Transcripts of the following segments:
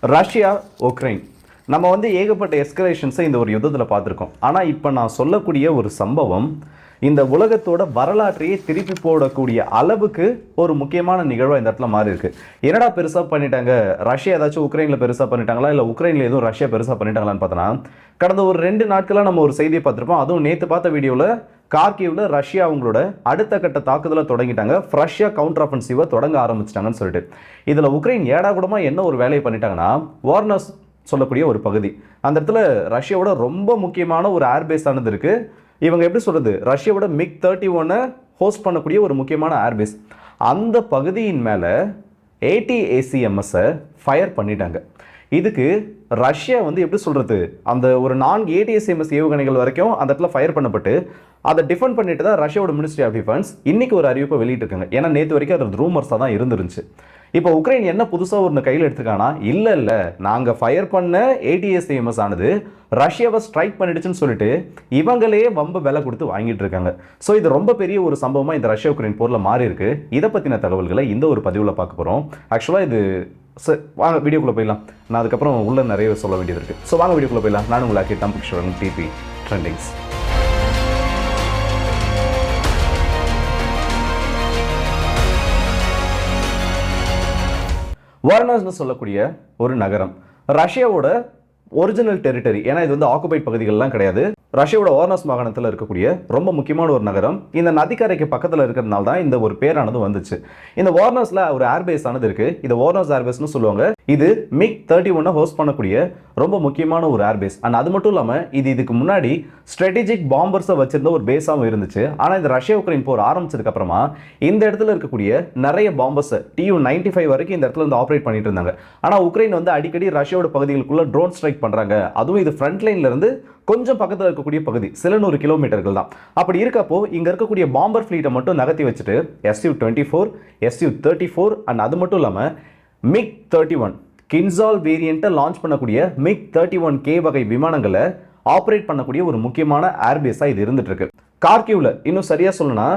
Russia Ukraine நம்ம ஏகப்பட்ட எஸ்கலேஷன்ஸை இந்த ஒரு யுத்தத்தில் பார்த்துருக்கோம். ஆனால் இப்போ நான் சொல்லக்கூடிய ஒரு சம்பவம் இந்த உலகத்தோட வரலாற்றையே திருப்பி போடக்கூடிய அளவுக்கு ஒரு முக்கியமான நிகழ்வாக இந்த இடத்துல மாறி இருக்கு. என்னடா பெருசாக பண்ணிட்டாங்க, ரஷ்யா ஏதாச்சும் உக்ரைனில் பெருசாக பண்ணிட்டாங்களா, இல்லை உக்ரைனில் எதுவும் ரஷ்யா பெருசாக பண்ணிட்டாங்களான்னு பார்த்தோன்னா, கடந்த ஒரு 2 நாட்களாக நம்ம ஒரு செய்தியை பார்த்துருப்போம். அதுவும் நேற்று பார்த்த வீடியோவில் கார்கிவ்ல ரஷ்யா அவங்களோட அடுத்த கட்ட தாக்குதலை தொடங்கிட்டாங்க, ரஷ்யா கவுண்டர் ஆஃபென்சிவை தொடங்க ஆரம்பிச்சிட்டாங்கன்னு சொல்லிட்டு. இதில் உக்ரைன் ஏடா கூடமா என்ன ஒரு வேலையை பண்ணிட்டாங்கன்னா, வார்னர்ஸ் சொல்லக்கூடிய ஒரு பகுதி, அந்த இடத்துல ரஷ்யாவோட ரொம்ப முக்கியமான ஒரு ஏர்பேஸ் ஆனது இருக்கு. இவங்க எப்படி சொல்றது, ரஷ்யாவோட MiG-31 ஹோஸ்ட் பண்ணக்கூடிய ஒரு முக்கியமான ஏர்பேஸ். அந்த பகுதியின் மேலே ATACMS ஃபயர் பண்ணிட்டாங்க. இதுக்கு ரஷ்யா எப்படி சொல்றது, அந்த ஒரு 4 ATACMS ஏவுகணைகள் வரைக்கும் அந்த இடத்துல ஃபயர் பண்ணப்பட்டு அதை டிஃபெண்ட் பண்ணிட்டு தான் ரஷ்யாவோட மினிஸ்ட்ரி ஆஃப் டிஃபென்ஸ் இன்னைக்கு ஒரு அறிவிப்பை வெளியிட்டிருக்காங்க. ஏன்னா நேற்று வரைக்கும் அது ரூமர்ஸாக தான் இருந்துருந்துச்சு. இப்போ உக்ரைன் என்ன புதுசாக ஒன்று கையில் எடுத்துக்கானா, இல்லை நாங்கள் ஃபயர் பண்ண ATACMS ஆனது ரஷ்யாவை ஸ்ட்ரைக் பண்ணிடுச்சுன்னு சொல்லிட்டு இவங்களே வம்ப விலை கொடுத்து வாங்கிட்டு இருக்காங்க. ஸோ இது ரொம்ப பெரிய ஒரு சம்பவமாக இந்த ரஷ்யா உக்ரைன் போரில் மாறி இருக்கு. இதை பற்றின தகவல்களை இந்த ஒரு பதிவில் பார்க்க போகிறோம். ஆக்சுவலாக இது வாங்க வீடியோக்குள்ளே போயிடலாம். நான் அதுக்கப்புறம் உள்ள நிறைய சொல்ல வேண்டியது இருக்குது. ஸோ வாங்க வீடியோக்குள்ளே போயிடலாம். நான் உங்களுக்கு டம்பிக்ஷன் டிபி ட்ரெண்டிங்ஸ். வார்னர்ஸ்னு சொல்லக்கூடிய ஒரு நகரம் ரஷ்யாவோட ஒரிஜினல் டெரிட்டரி. ஏன்னா இது ஆக்குபைட் பகுதிகள்லாம் கிடையாது. ரஷ்யாவோட வார்னர்ஸ் மாகாணத்தில் இருக்கக்கூடிய ரொம்ப முக்கியமான ஒரு நகரம். இந்த நதிக்கரைக்கு பக்கத்தில் இருக்கிறதுனால தான் இந்த ஒரு பேரானது வந்துச்சு. இந்த வார்னர்ஸில் ஒரு ஏர்பேஸ் ஆனது இருக்கு. இது வார்னர்ஸ் ஏர்பேஸ்னு சொல்லுவாங்க. இது MiG-31 ஹோஸ்ட் பண்ணக்கூடிய ரொம்ப முக்கியமான ஒரு ஏர்பேஸ். அண்ட் அது மட்டும் இல்லாமல் இதுக்கு முன்னாடி ஸ்ட்ராட்டஜிக் பாம்பர்ஸை வச்சிருந்த ஒரு பேஸாகவும் இருந்துச்சு. ஆனால் இந்த ரஷ்யா உக்ரைன் போர் ஆரம்பிச்சதுக்கு அப்புறமா இந்த இடத்துல இருக்கக்கூடிய நிறைய பாம்பர்ஸ் Tu-95 வரைக்கும் இந்த இடத்துல ஆப்ரேட் பண்ணிட்டு இருந்தாங்க. ஆனால் உக்ரைன் அடிக்கடி ரஷ்யாவோட பகுதிகளுக்குள்ள ட்ரோன் ஸ்ட்ரைக் பண்றாங்க. அதுவும் இது ஃப்ரண்ட் லைன்ல இருந்து கொஞ்சம் பக்கத்தில் இருக்கக்கூடிய பகுதி, சில 100 கிலோமீட்டர்கள் தான். அப்படி இருக்கப்போ இங்க இருக்கக்கூடிய பாம்பர் ஃபிளீட்டை மட்டும் நகர்த்தி வச்சுட்டு Su-24, Su-34 அண்ட் அது மட்டும் இல்லாமல் MiG-31 கின்சால் வேரியண்ட்டை லான்ச் பண்ணக்கூடிய MiG-31K வகை விமானங்களை ஆப்ரேட் பண்ணக்கூடிய ஒரு முக்கியமான ஏர்பேஸாக இது இருந்துட்டு இருக்கு. கார்கிவ்ல இன்னும் சரியா சொல்லணும்னா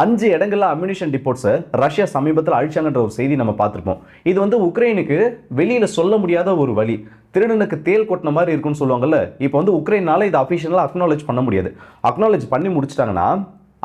5 இடங்கள்ல அம்யூனிஷன் டிப்போட்ஸை ரஷ்யா சமீபத்தில் அழிச்சாங்கன்ற ஒரு செய்தி நம்ம பார்த்துருப்போம். இது உக்ரைனுக்கு வெளியில சொல்ல முடியாத ஒரு வழி, திருடனுக்கு தேல் கொட்டின மாதிரி இருக்குன்னு சொல்லுவாங்கல்ல. இப்போ உக்ரைனால இதை அஃபிஷியலாக அக்னாலேஜ் பண்ண முடியாது. அக்னாலேஜ் பண்ணி முடிச்சிட்டாங்கன்னா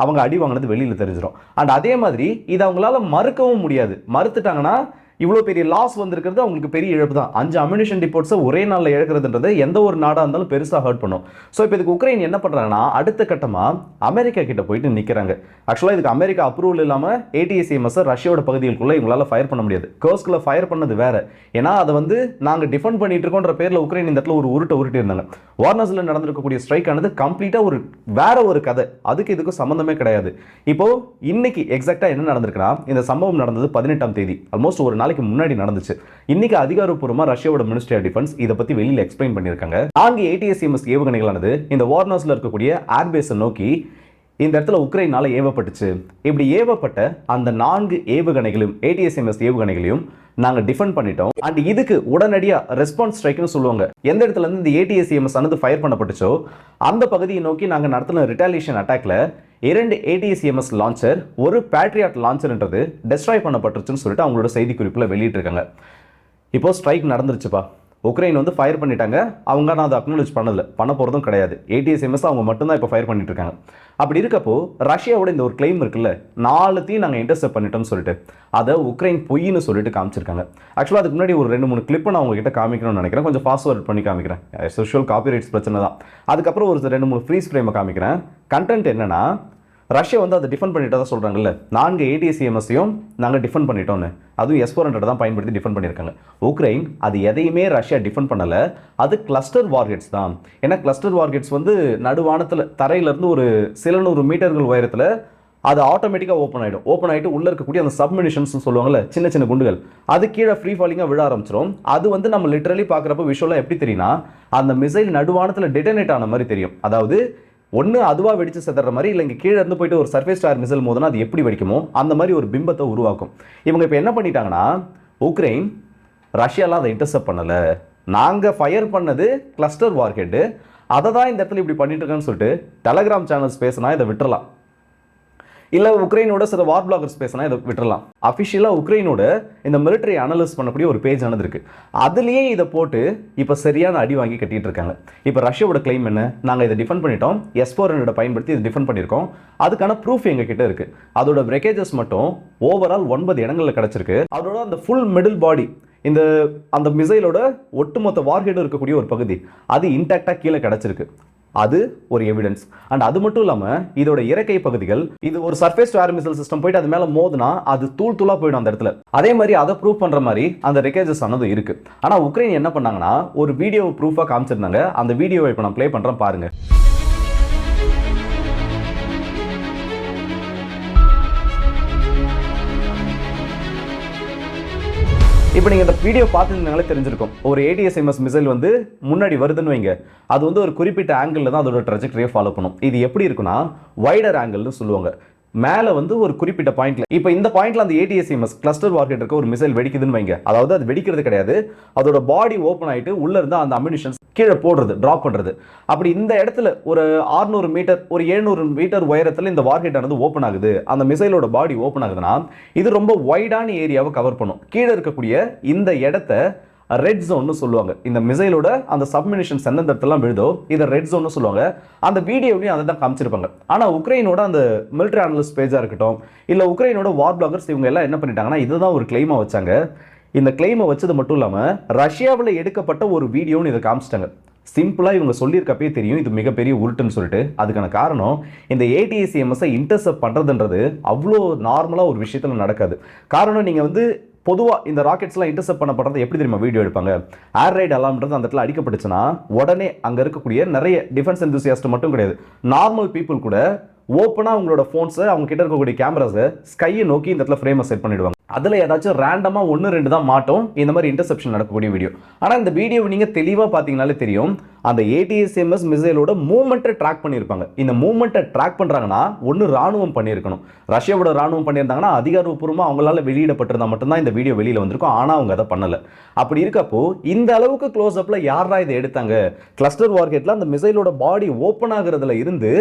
அவங்க அடி வாங்கினது வெளியில தெரிஞ்சிடும். அண்ட் அதே மாதிரி இதை அவங்களால மறுக்கவும் முடியாது. மறுத்துட்டாங்கன்னா இவ்வளோ பெரிய லாஸ் வந்திருக்கிறது அவங்களுக்கு பெரிய இழப்பு தான். 5 அம்யூனிஷன் டிப்போட்ஸை ஒரே நாளில் இழக்கிறதுன்றது எந்த ஒரு நாடாக இருந்தாலும் பெருசாக ஹர்ட் பண்ணும். ஸோ இப்போ இதுக்கு உக்ரைன் என்ன பண்ணுறாங்கன்னா, அடுத்த கட்டமாக அமெரிக்கா கிட்ட போயிட்டு நிற்கிறாங்க. ஆக்சுவலாக இதுக்கு அமெரிக்கா அப்ரூவல் இல்லாமல் ATACMS ரஷ்யாவோட பகுதிகளுக்குள்ள இவங்களால ஃபயர் பண்ண முடியாது. கர்ஸ்கில் ஃபயர் பண்ணது வேற. ஏன்னா அதை நாங்கள் டிஃபெண்ட் பண்ணிட்டு இருக்கோன்ற பேரில் உக்ரைன் இந்த இடத்துல ஒரு உருட்டி இருந்தாங்க. வார்னர்ஸில் நடந்திருக்கக்கூடிய ஸ்ட்ரைக் ஆனது கம்ப்ளீட்டாக வேற ஒரு கதை. அதுக்கு இதுக்கும் சம்மந்தமே கிடையாது. இப்போ இன்னைக்கு எக்ஸாக்டாக என்ன நடந்திருக்குன்னா, இந்த சம்பவம் நடந்தது 18ஆம் தேதி, ஆல்மோஸ்ட் ஒரு நாளைக்கு முன்னாடி நடந்துச்சு. இன்னைக்கு அதிகாரப்பூர்வமா ரஷ்யாவோட மினிஸ்ட்ரி ஆஃப் டிஃபென்ஸ் இத பத்தி வெளியில எக்ஸ்பிளைன் பண்ணிருக்காங்க. 4 ATACMS ஏவுகணைகளானது இந்த வார்னர்ஸ்ல இருக்கக்கூடிய ஏர்பேஸை நோக்கி இந்த இடத்துல உக்ரைனால ஏவப்பட்டுச்சு. இப்படி ஏவப்பட்ட அந்த 4 ஏவுகணைகளையும் ATACMS ஏவுகணைகளையும் நாங்க டிஃபெண்ட் பண்ணிட்டோம். அண்ட் இதுக்கு உடனடியா ரெஸ்பான்ஸ் ஸ்ட்ரைக்னு சொல்லுவாங்க. எந்த இடத்துல இருந்து இந்த ATACMS ஆனது ஃபயர் பண்ணப்பட்டுச்சோ அந்த பகுதியை நோக்கி நாங்க நடத்தின ரிட்டாலியேஷன் அட்டாக்ல 2 ATACMS லான்ச்சர், ஒரு பேட்ரியாட் லான்ச்சர்ன்றது டெஸ்ட்ராய் பண்ணப்பட்டுருச்சுன்னு சொல்லிட்டு அவங்களோட செய்தி குறிப்பில் வெளியிட்டிருக்காங்க. இப்போ ஸ்ட்ரைக் நடந்துருச்சுப்பா, உக்ரைன் ஃபயர் பண்ணிட்டாங்க. அவங்க நான் அதை அக்னாலேஜ் பண்ண போகிறதும் கிடையாது. ATACMS அவங்க மட்டும்தான் இப்போ ஃபயர் பண்ணிட்டு இருக்காங்க. அப்படி இருக்கப்போ ரஷ்யாவோட இந்த ஒரு கிளைம் இருக்குல்ல, 4த்தையும் நாங்கள் இன்டர்செப்ட் பண்ணிட்டோம்னு சொல்லிட்டு அதை உக்ரைன் பொய்ன்னு சொல்லிட்டு காமிச்சிருக்காங்க. ஆக்சுவலாக அதுக்கு முன்னாடி ஒரு 2-3 கிளிப்பை நான் உங்ககிட்ட காமிக்கணும்னு நினைக்கிறேன். கொஞ்சம் ஃபாஸ்ட் பண்ணி காமிக்கிறேன். சோஷியல் காப்பிரைட்ஸ் பிரச்சனை தான். அதுக்கப்புறம் ஒரு 2-3 ஃப்ரீஸ் ஃப்ரேமை காமிக்கிறேன். கண்டென்ட் என்னன்னா, ரஷ்யா அதை டிஃபெண்ட் பண்ணிட்டு தான் சொல்கிறாங்கல்ல, 4 ATACMSையும் நாங்கள் டிஃபெண்ட் பண்ணிட்டோன்னு. அதுவும் S-400 தான் பயன்படுத்தி டிஃபெண்ட் பண்ணியிருக்காங்க. உக்ரைன் அது எதையுமே ரஷ்யா டிஃபெண்ட் பண்ணலை. அது கிளஸ்டர் வார்கெட்ஸ் தான். ஏன்னா கிளஸ்டர் வார்கெட்ஸ் நடுவானத்தில் தரையிலேருந்து ஒரு சில 100 மீட்டர்கள் உயரத்தில் அது ஆட்டோமேட்டிக்காக ஓப்பன் ஆகிட்டு உள்ளே இருக்கக்கூடிய அந்த சப்மினிஷன்ஸ் சொல்லுவாங்கல்ல, சின்ன சின்ன குண்டுகள், அது கீழே ஃப்ரீ ஃபாலிங்காக விழ ஆரம்பிச்சிடும். அது நம்ம லிட்டரலி பார்க்குறப்ப விஷுவலாக எப்படி தெரியும்னா, அந்த மிசைல் நடுவானத்தில் டிட்டனேட் ஆன மாதிரி தெரியும். அதாவது ஒன்று அதுவாக வெடிச்சு செத்துற மாதிரி, இல்லை இங்கே கீழே இருந்து போயிட்டு ஒரு சர்ஃபேஸ் டார் மிசைல் மோதுனா அது எப்படி வெடிக்குமோ அந்த மாதிரி ஒரு பிம்பத்தை உருவாக்கும். இவங்க இப்போ என்ன பண்ணிட்டாங்கன்னா, உக்ரைன் ரஷ்யாலாம் அதை இன்டர்செப்ட் பண்ணலை, நாங்கள் ஃபயர் பண்ணது கிளஸ்டர் வார்ஹெட்டு, அதை தான் இந்த இடத்துல இப்படி பண்ணிட்டு இருக்கேன்னு சொல்லிட்டு டெலகிராம் சேனல்ஸ் பேசினா இதை விட்டுறலாம். இல்லை உக்ரைனோட சில வார் பிளாகர்ஸ் பேசினா இதை விட்டுறலாம். அஃபிஷியலாக உக்ரைனோட இந்த மிலிட்டரி அனலிஸ்ட் பண்ணக்கூடிய ஒரு பேஜ் ஆனது இருக்கு. அதுலேயே இதை போட்டு இப்போ சரியான அடி வாங்கி கட்டிட்டு இருக்காங்க. இப்போ ரஷ்யாவோட கிளைம் என்ன, நாங்கள் இதை டிஃபெண்ட் பண்ணிட்டோம், S-400 பயன்படுத்தி இதை டிஃபெண்ட் பண்ணியிருக்கோம், அதுக்கான ப்ரூஃப் எங்க கிட்ட இருக்கு. அதோட பிரேக்கேஜஸ் மட்டும் ஓவரால் 9 இடங்களில் கிடைச்சிருக்கு. அதோட அந்த ஃபுல் மிடில் பாடி, அந்த மிசைலோட ஒட்டுமொத்த வார்ஹெட் இருக்கக்கூடிய ஒரு பகுதி அது இன்டாக்டா கீழே கிடைச்சிருக்கு. அது ஒரு எவிடன்ஸ். அண்ட் அது மட்டும் இல்லாமல் இதோட இறக்கை பகுதிகள், இது ஒரு surface to air missile system போயிட்டு அது மேலே மோதுனா அது தூள் தூளா போயிடும் அந்த இடத்துல. அதே மாதிரி அதை ப்ரூவ் பண்ற மாதிரி அந்த ரெக்கேஜஸ் ஆனது இருக்கு. ஆனால் உக்ரைன் என்ன பண்ணாங்கன்னா ஒரு வீடியோ ப்ரூஃபாக காமிச்சிருந்தாங்க. அந்த வீடியோவை இப்போ நான் ப்ளே பண்றேன் பாருங்க. இப்போ நீங்கள் இந்த வீடியோ பார்த்துருந்தாங்களே தெரிஞ்சிருக்கும். ஒரு ATACMS மிசைல் வந்து முன்னாடி வருதுன்னு வைங்க, அது வந்து ஒரு குறிப்பிட்ட ஆங்கிளில் தான் அதோட ட்ரெஜெக்டரியை ஃபாலோ பண்ணும். இது எப்படி இருக்குன்னா வைடர் ஆங்கிள்னு சொல்லுவாங்க. மேலே வந்து ஒரு குறிப்பிட்ட பாயிண்ட்ல, இப்போ இந்த பாயிண்ட்ல அந்த ATACMS கிளஸ்டர் வார்ஹெட் இருக்க ஒரு மிசைல் வெடிக்குதுன்னு வைங்க, அதாவது அது வெடிக்கிறது கிடையாது, அதோட பாடி ஓப்பன் ஆகிட்டு உள்ள இருந்து அந்த அம்யூனிஷன்ஸ் கீழே போடுறது, டிராப் பண்றது. அப்படி இந்த இடத்துல ஒரு 600 மீட்டர், ஒரு 700 மீட்டர் உயரத்தில் இந்த வார்ஹெட் ஆனது ஓப்பன் ஆகுது, அந்த மிசைலோட பாடி ஓப்பன் ஆகுதுன்னா இது ரொம்ப வைடான ஏரியாவை கவர் பண்ணும். கீழே இருக்கக்கூடிய இந்த இடத்த ரெட் ஜோன்னு சொல்லுவாங்க. இந்த மிசைலோட அந்த சப்மினிஷன்ஸ் எந்தெந்த இடத்துலாம் விழுதோ இதை ரெட் ஜோன்னு சொல்லுவாங்க. அந்த வீடியோவையும் அதை தான் காமிச்சிருப்பாங்க. ஆனால் உக்ரைனோட அந்த மிலிட்டரி அனலிஸ்ட் பேஜாக இருக்கட்டும், இல்லை உக்ரைனோட வார் பிளாகர்ஸ், இவங்க எல்லாம் என்ன பண்ணிட்டாங்கன்னா இதுதான் ஒரு கிளைமாக வச்சாங்க. இந்த கிளைமை வச்சது மட்டும் இல்லாமல் ரஷ்யாவில் எடுக்கப்பட்ட ஒரு வீடியோன்னு இதை காமிச்சிட்டாங்க. சிம்பிளாக இவங்க சொல்லியிருக்கப்பே தெரியும் இது மிகப்பெரிய உருட்டுன்னு சொல்லிட்டு. அதுக்கான காரணம் இந்த ATACMS இன்டர்செப்ட் பண்ணுறதுன்றது அவ்வளோ நார்மலாக ஒரு விஷயத்தில் நடக்காது. காரணம் நீங்கள் வந்து பொதுவாக இந்த ராக்கெட்ஸ்லாம் இன்டர்செப்ட் பண்ணப்படுறது எப்படி தெரியுமா வீடியோ எடுப்பாங்க, ஏர் ரைட் அலாம்ன்றது அந்த இடத்துல அடிக்கப்பட்டுச்சுன்னா உடனே அங்கே இருக்கக்கூடிய நிறைய டிஃபென்ஸ் எந்தூசியாஸ்ட் மட்டும் கிடையாது, நார்மல் பீப்புள் கூட ஓப்பனாக அவங்களோட ஃபோன்ஸை, அவங்க கிட்ட இருக்கக்கூடிய கேமராஸை ஸ்கையை நோக்கி இந்த இடத்துல ஃப்ரேமை செட் பண்ணிடுவாங்க. அதில் ஏதாச்சும் ரேண்டமாக 1-2 தான் மாட்டோம் இந்த மாதிரி இன்டர்செப்ஷன் நடக்கக்கூடிய வீடியோ. ஆனால் இந்த வீடியோவை நீங்கள் தெளிவாக பார்த்தீங்கனாலே தெரியும், அந்த ATACMS மிசைலோட மூவ்மெண்ட்டை ட்ராக் பண்ணியிருப்பாங்க. இந்த மூவ்மெண்ட்டை ட்ராக் பண்ணுறாங்கன்னா ஒன்று ராணுவம் பண்ணியிருக்கணும். ரஷ்யாவோட ராணுவம் பண்ணியிருந்தாங்கன்னா அதிகாரப்பூர்வமாக அவங்களால வெளியிடப்பட்டிருந்தா மட்டும்தான் இந்த வீடியோ வெளியில் வந்திருக்கும். ஆனால் அவங்க அதை பண்ணலை. அப்படி இருக்கப்போ இந்த அளவுக்கு க்ளோஸ் அப்பில் யாரா இதை எடுத்தாங்க? கிளஸ்டர் வார்ஹெட்டில் அந்த மிசைலோட பாடி ஓப்பன் ஆகுறதுல இருந்து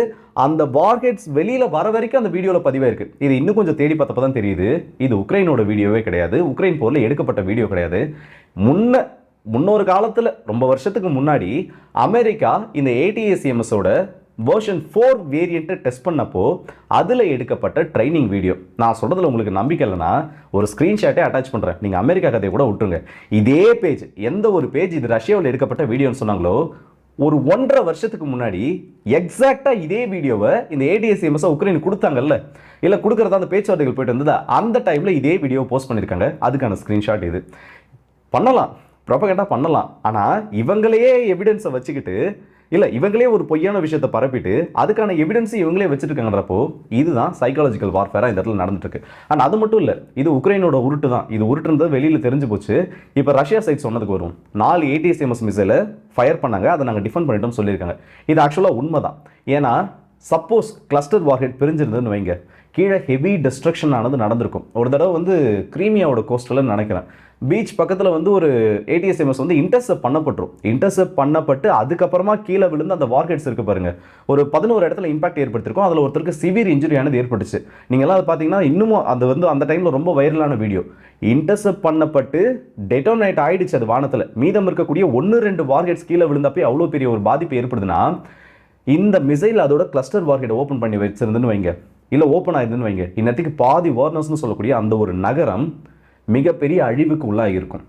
அந்த வார்ஹெட்ஸ் வெளியில் வர வரைக்கும் அந்த வீடியோவில் பதிவாயிருக்கு. இது இன்னும் கொஞ்சம் தேடி பார்த்தப்ப தான் தெரியுது இது உக்ரைனோட வீடியோவே கிடையாது, உக்ரைன் போரில் எடுக்கப்பட்ட வீடியோ கிடையாது. முன்னொரு காலத்தில் ரொம்ப வருஷத்துக்கு முன்னாடி அமெரிக்கா இந்த ATACMSோட வெர்ஷன் 4 வேரியண்ட்டை டெஸ்ட் பண்ணப்போ அதில் எடுக்கப்பட்ட ட்ரைனிங் வீடியோ. நான் சொல்கிறதுல உங்களுக்கு நம்பிக்கை இல்லைன்னா ஒரு ஸ்க்ரீன்ஷாட்டே அட்டாச் பண்ணுறேன், நீங்கள் அமெரிக்கா கதையை கூட விட்டுருங்க. இதே பேஜ், எந்த ஒரு பேஜ் இது ரஷ்யாவில் எடுக்கப்பட்ட வீடியோன்னு சொன்னாங்களோ ஒரு 1.5 வருஷத்துக்கு முன்னாடி எக்ஸாக்டாக இதே வீடியோவை இந்த ATACMS உக்ரைன் கொடுத்தாங்கல்ல, இல்லை கொடுக்குறதா அந்த பேச்சுவார்த்தைகள் போயிட்டு இருந்தது, அந்த டைமில் இதே வீடியோ போஸ்ட் பண்ணியிருக்காங்க. அதுக்கான ஸ்க்ரீன்ஷாட் இது. பண்ணலாம், ப்ரொபகண்டா பண்ணலாம். ஆனால் இவங்களையே எவிடன்ஸை வச்சுக்கிட்டு, இல்லை இவங்களே ஒரு பொய்யான விஷயத்தை பரப்பிட்டு அதுக்கான எவிடன்ஸ் இவங்களே வச்சுருக்காங்கன்றப்போ இதுதான் சைக்காலஜிக்கல் வார்ஃபேராக இந்த இடத்துல நடந்துட்டு இருக்கு. அண்ட் அது மட்டும் இல்லை, இது உக்ரைனோட உருட்டு தான். இது உருட்டுன்றது வெளியில் தெரிஞ்சு போச்சு. இப்போ ரஷ்யா சைட் சொன்னதுக்கு வரும், 4 ATACMS மிசைலை ஃபயர் பண்ணாங்க, அதை நாங்கள் டிஃபெண்ட் பண்ணிட்டோம்னு சொல்லியிருக்காங்க. இது ஆக்சுவலாக உண்மை தான். ஏன்னா சப்போஸ் கிளஸ்டர் வார்ஹெட் பிரிஞ்சிருந்ததுன்னு வைங்க, கீழே ஹெவி டிஸ்ட்ரக்ஷன் ஆனது நடந்திருக்கும். ஒரு தடவை வந்து கிரீமியாவோட கோஸ்டில் நினைக்கிறேன், பீச் பக்கத்தில் வந்து ஒரு ATACMS வந்து இன்டர்செப்ட் பண்ணப்பட்டுரும். இன்டர்செப்ட் பண்ணப்பட்டு அதுக்கப்புறமா கீழே விழுந்து அந்த வார்ஹெட்ஸ் இருக்கு பாருங்க, ஒரு 11 இடத்துல இம்பாக்ட் ஏற்படுத்திருக்கும். அதில் ஒருத்தருக்கு சிவியர் இன்ஜுரி ஆனது ஏற்பட்டுச்சு. நீங்கள்லாம் அதை பார்த்தீங்கன்னா இன்னமும் அது வந்து அந்த டைமில் ரொம்ப வைரலான வீடியோ. இன்டர்செப்ட் பண்ணப்பட்டு டெட்டோனேட் ஆயிடுச்சு அது வானத்தில். மீதம் இருக்கக்கூடிய 1-2 வார்ஹெட்ஸ் கீழே விழுந்தப்போ அவ்வளோ பெரிய ஒரு பாதிப்பு ஏற்படுதுன்னா, இந்த மிசைல் அதோட கிளஸ்டர் வார்ஹெட் ஓப்பன் பண்ணி வச்சிருந்துன்னு வைங்க, இல்லை ஓப்பன் ஆயிருந்துன்னு வைங்க, இன்னத்துக்கு பாதி வார்னர்ஸ்னு சொல்லக்கூடிய அந்த ஒரு நகரம் மிகப்பெரிய அழிவுக்கு உள்ளாக இருக்கும்.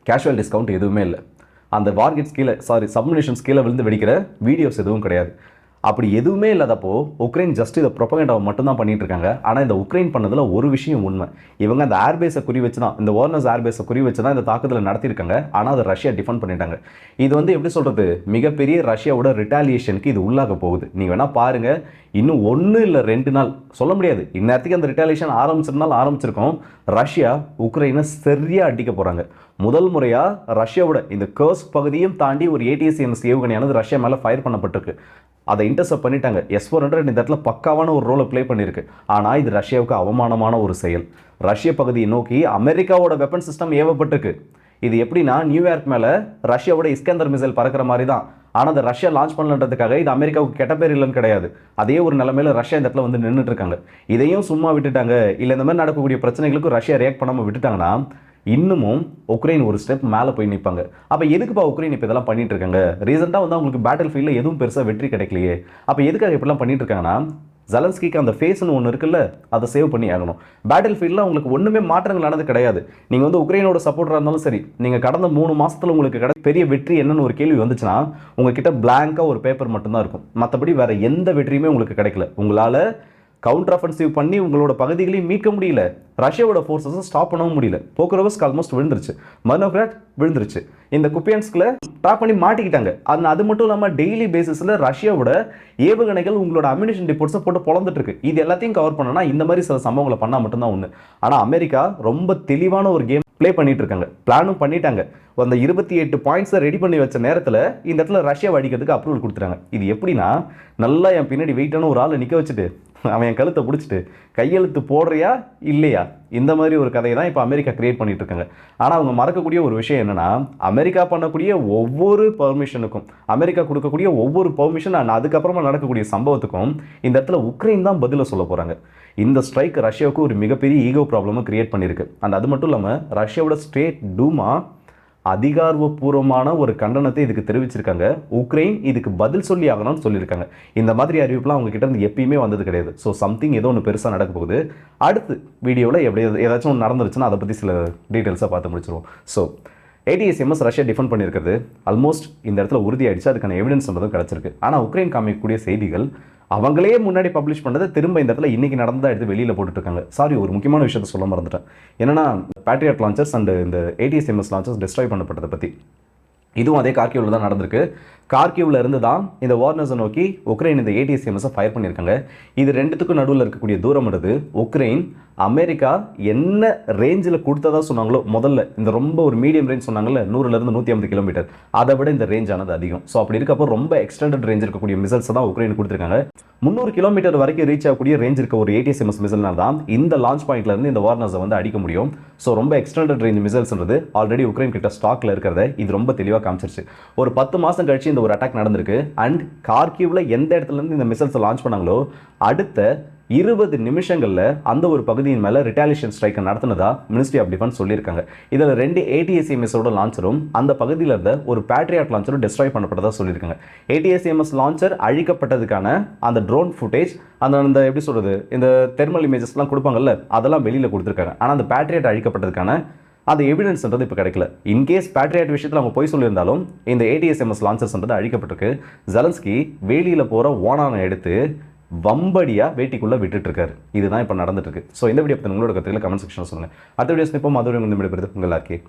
கேஷுவல் டிஸ்கவுண்ட் எதுவுமே இல்லை. அந்த வார்ஹெட்ஸ் கீழே, சப்மினிஷன்ஸ் கீழே விழுந்து வெடிக்கிற வீடியோஸ் எதுவும் கிடையாது. அப்படி எதுவுமே இல்லாதப்போ உக்ரைன் ஜஸ்ட் இதை ப்ரொபகண்டாவை மட்டும்தான் பண்ணிட்டு இருக்காங்க. ஆனால் இந்த உக்ரைன் பண்ணதில் ஒரு விஷயம் உண்மை, இவங்க அந்த ஏர்பேஸை குறி வச்சு தான், இந்த வார்னர்ஸ் ஏர்பேஸை குறி வச்சு தான் இந்த தாக்குதலை நடத்தியிருக்காங்க. ஆனால் அதை ரஷ்யா டிஃபெண்ட் பண்ணிட்டாங்க. இது வந்து எப்படி சொல்கிறது, மிகப்பெரிய ரஷ்யாவோட ரிட்டாலியேஷனுக்கு இது உள்ளாக போகுது. நீங்கள் வேணால் பாருங்கள், இன்னும் 1 இல்லை 2 நாள் சொல்ல முடியாது, இந்நேரத்துக்கு அந்த ரிட்டாலியேஷன் ஆரம்பிச்சிருக்கோம். ரஷ்யா உக்ரைனை சரியாக அடிக்க போகிறாங்க. முதல் முறையாக ரஷ்யாவோட இந்த கர்ஸ்க் பகுதியும் தாண்டி ஒரு ATACMS ஏவுகணையானது ரஷ்யா மேலே ஃபயர் பண்ணப்பட்டிருக்கு. அதை இன்டர்செப்ட் பண்ணிட்டாங்க. S-400 இந்த இடத்துல பக்காவான ஒரு ரோலை ப்ளே பண்ணியிருக்கு. ஆனால் இது ரஷ்யாவுக்கு அவமானமான ஒரு செயல். ரஷ்ய பகுதியை நோக்கி அமெரிக்காவோட வெப்பன் சிஸ்டம் ஏவப்பட்டிருக்கு. இது எப்படின்னா, நியூயார்க் மேலே ரஷ்யாவோட இஸ்கந்தர் மிசைல் பறக்கிற மாதிரி தான். ஆனால் அதை ரஷ்யா லான்ச் பண்ணலன்றதுக்காக இது அமெரிக்காவுக்கு கெட்ட பேர் இல்லைன்னு கிடையாது. அதே ஒரு நிலைமையில ரஷ்யா இந்த இடத்துல வந்து நின்றுட்டு இருக்காங்க. இதையும் சும்மா விட்டுட்டாங்க, இல்லை இந்த மாதிரி நடக்கக்கூடிய பிரச்சனைகளுக்கு ரஷ்யா ரியாக்ட் பண்ணாமல் விட்டுட்டாங்கன்னா இன்னமும் உக்ரைன் ஒரு ஸ்டெப் மேலே போய் நிற்பாங்க. அப்போ எதுக்குப்பா உக்ரைன் இப்போ இதெல்லாம் பண்ணிட்டு இருக்காங்க? ரீசெண்டாக வந்து அவங்களுக்கு பேட்டில் ஃபீல்டில் எதுவும் பெருசாக வெற்றி கிடைக்கலையே, அப்போ எதுக்காக இப்படிலாம் பண்ணிட்டு இருக்காங்கன்னா ஜெலன்ஸ்கிக்கு அந்த ஃபேஸ்னு ஒன்று இருக்குல்ல, அதை சேவ் பண்ணி ஆகணும். பேட்டில் ஃபீல்டில் உங்களுக்கு ஒன்றுமே மாற்றங்கள் ஆனது கிடையாது. நீங்கள் வந்து உக்ரைனோட சப்போர்ட்டராக இருந்தாலும் சரி, நீங்கள் கடந்த 3 மாதத்தில் உங்களுக்கு பெரிய வெற்றி என்னன்னு ஒரு கேள்வி வந்துச்சுன்னா உங்ககிட்ட பிளாங்காக ஒரு பேப்பர் மட்டும்தான் இருக்கும். மற்றபடி வேற எந்த வெற்றியுமே உங்களுக்கு கிடைக்கல. உங்களால் கவுண்டர் அஃபென்சிவ் பண்ணி உங்களோட பகுதிகளையும் மீட்க முடியல, ரஷ்யாவோட ஃபோர்ஸஸை ஸ்டாப் பண்ணவும் முடியல. போக்ரோவஸ்க் ஆல்மோஸ்ட் விழுந்துருச்சு, மர்னோகிராட் விழுந்துருச்சு, இந்த குப்பியான்ஸ்கில் டாப் பண்ணி மாட்டிக்கிட்டாங்க. அது மட்டும் இல்லாமல் டெய்லி பேசிஸில் ரஷ்யாவோட ஏவுகணைகள் உங்களோட அம்யூனிஷன் டிப்போர்ட்ஸை போட்டு பொழந்துட்டு இருக்கு. இது எல்லாத்தையும் கவர் பண்ணனா இந்த மாதிரி சில சம்பவங்களை பண்ணால் மட்டும்தான் ஒன்று. ஆனால் அமெரிக்கா ரொம்ப தெளிவான ஒரு கேம் ப்ளே பண்ணிட்டு இருக்காங்க, பிளானும் பண்ணிட்டாங்க. அந்த 28 பாயிண்ட்ஸை ரெடி பண்ணி வச்ச நேரத்தில் இந்த இடத்துல ரஷ்யாவை அடிக்கிறதுக்கு அப்ரூவல் கொடுத்துறாங்க. இது எப்படின்னா, நல்லா என் பின்னாடி வெயிட்டான ஒரு ஆளை நிற்க வச்சுட்டு அவன் என் கழுத்தை பிடிச்சிட்டு கையெழுத்து போடுறியா இல்லையா, இந்த மாதிரி ஒரு கதையை தான் இப்போ அமெரிக்கா கிரியேட் பண்ணிட்டு இருக்காங்க. ஆனால் அவங்க மறக்கக்கூடிய ஒரு விஷயம் என்னன்னா, அமெரிக்கா பண்ணக்கூடிய ஒவ்வொரு பர்மிஷனுக்கும், அமெரிக்கா கொடுக்கக்கூடிய ஒவ்வொரு பர்மிஷன் அண்ட் அதுக்கப்புறமா நடக்கக்கூடிய சம்பவத்துக்கும் இந்த இடத்துல உக்ரைன் தான் பதில சொல்ல போகிறாங்க. இந்த ஸ்ட்ரைக் ரஷ்யாவுக்கு ஒரு மிகப்பெரிய ஈகோ ப்ராப்ளமும் கிரியேட் பண்ணியிருக்கு. அண்ட் அது மட்டும் இல்லாமல் ரஷ்யாவோட ஸ்டேட் டூமா அதிகாரப்பூர்வமான ஒரு கண்டனத்தை இதுக்கு தெரிவிச்சிருக்காங்க. உக்ரைன் இதுக்கு பதில் சொல்லி ஆகணும்னு சொல்லியிருக்காங்க. இந்த மாதிரி அறிவிப்புலாம் அவங்க கிட்ட இருந்து எப்பயுமே வந்தது கிடையாது. ஸோ சம்திங் ஏதோ ஒன்று பெருசாக நடக்க போகுது. அடுத்து வீடியோவில் எப்படி ஏதாச்சும் ஒன்று நடந்துருச்சுன்னா அதை பற்றி சில டீட்டெயில்ஸாக பார்த்து முடிச்சிருவோம். ஸோ ATACMS ரஷ்யா டிஃபெண்ட் பண்ணியிருக்கிறது ஆல்மோஸ்ட் இந்த இடத்துல உறுதியாயிடுச்சு, அதுக்கான எவிடன்ஸ் என்பதும் கிடச்சிருக்கு. ஆனால் உக்ரைன் காமிக்கக்கூடிய செய்திகள் அவங்களே முன்னாடி பப்ளிஷ் பண்ணதை திரும்ப இந்த இடத்துல இன்னைக்கு நடந்ததாக எடுத்து வெளியில் போட்டுருக்காங்க. சாரி, ஒரு முக்கியமான விஷயத்தை சொல்ல மறந்துட்டேன். என்னன்னா, பேட்ரியாட் லான்ச்சர்ஸ் அண்ட் இந்த ATACMS லான்ச்சர்ஸ் டிஸ்ட்ராய் பண்ணப்பட்டதை பற்றி இதுவும் அதே கார்கிவ்ல தான் நடந்திருக்கு. கார்கிவ்ல இருந்து தான் இந்த வார்னர்ஸை நோக்கி உக்ரைன் இந்த ATACMS-ஐ ஃபயர் பண்ணியிருக்காங்க. இது ரெண்டுத்துக்கும் நடுவில் இருக்கக்கூடிய தூரம் எடுத்து உக்ரைன் அமெரிக்கா என்ன ரேஞ்சில் கொடுத்ததா சொன்னாங்களோ, முதல்ல இந்த ரொம்ப ஒரு மீடியம் ரேஞ்ச் சொன்னாங்கல்ல, 100லேருந்து 150 கிலோமீட்டர், அதை விட இந்த ரேஞ்ச் ஆனது அதிகம். ஸோ அப்படி இருக்கப்போ ரொம்ப எக்ஸ்டெண்டட் ரேஞ்ச் இருக்கக்கூடிய மிசைல்ஸ் தான் உக்ரைன் கொடுத்துருக்காங்க. 300 கிலோமீட்டர் வரைக்கும் ரீச் ஆகக்கூடிய ரேஞ்ச் இருக்க ஒரு ATACMS மிசைல்னால தான் இந்த லான்ச் பாயிண்ட்ல இருந்து இந்த வார்னர்ஸை வந்து அடிக்க முடியும். ஸோ ரொம்ப எக்ஸ்டெண்டட் ரேஞ்ச் மிசைல்ஸ்ன்றது ஆல்ரெடி உக்ரைன் கிட்ட ஸ்டாக்ல இருக்கிறத இது ரொம்ப தெளிவாக காமிச்சிருச்சு. ஒரு 10 மாதம் கழிச்சு இந்த ஒரு அட்டாக் நடந்திருக்கு. அண்ட் கார்கிவ்ல எந்த இடத்துல இருந்து இந்த மிசைல்ஸை லான்ச் பண்ணாங்களோ அடுத்த 20 நிமிஷங்களில் அந்த ஒரு பகுதியின் மேலே ரிட்டாலியேஷன் ஸ்ட்ரைக்கை நடத்தினதா மினிஸ்ட்ரி ஆஃப் டிஃபென்ஸ் சொல்லியிருக்காங்க. இதில் 2 ATACMS-ஓட லான்ச்சரும் அந்த பகுதியில் இருந்த ஒரு பேட்ரியாட் லான்ச்சரும் டிஸ்ட்ராய் பண்ணப்பட்டதாக சொல்லியிருக்காங்க. ATACMS லான்ச்சர் அழிக்கப்பட்டதுக்கான அந்த ட்ரோன் ஃபுட்டேஜ், அந்த எப்படி சொல்கிறது, இந்த தெர்மல் இமேஜஸ்லாம் கொடுப்பாங்கல்ல, அதெல்லாம் வெளியில் கொடுத்துருக்காங்க. ஆனால் அந்த பேட்ரியாட் அழிக்கப்பட்டதுக்கான அந்த எவிடன்ஸ்ன்றது இப்போ கிடைக்கல. இன்கேஸ் பேட்ரியாட் விஷயத்தில் அவங்க போய் சொல்லியிருந்தாலும் இந்த ATACMS லான்ச்சர்ஸ்ன்றது அழிக்கப்பட்டிருக்கு. ஜெலன்ஸ்கி வேலியில் போகிற ஓனானை எடுத்து வம்படியாக வேட்டிக்குள்ளே விட்டுட்டு இருக்காரு. இதுதான் இப்போ நடந்துட்டு இருக்கு. ஸோ இந்த வீடியோ பற்றி உங்களோட கருத்துக்களை கமெண்ட் செக்ஷனில் சொல்லுங்கள். அடுத்த வீடியோஸ் இப்போ மதுரை விடைபெறுது உங்கள் ஆர்கே.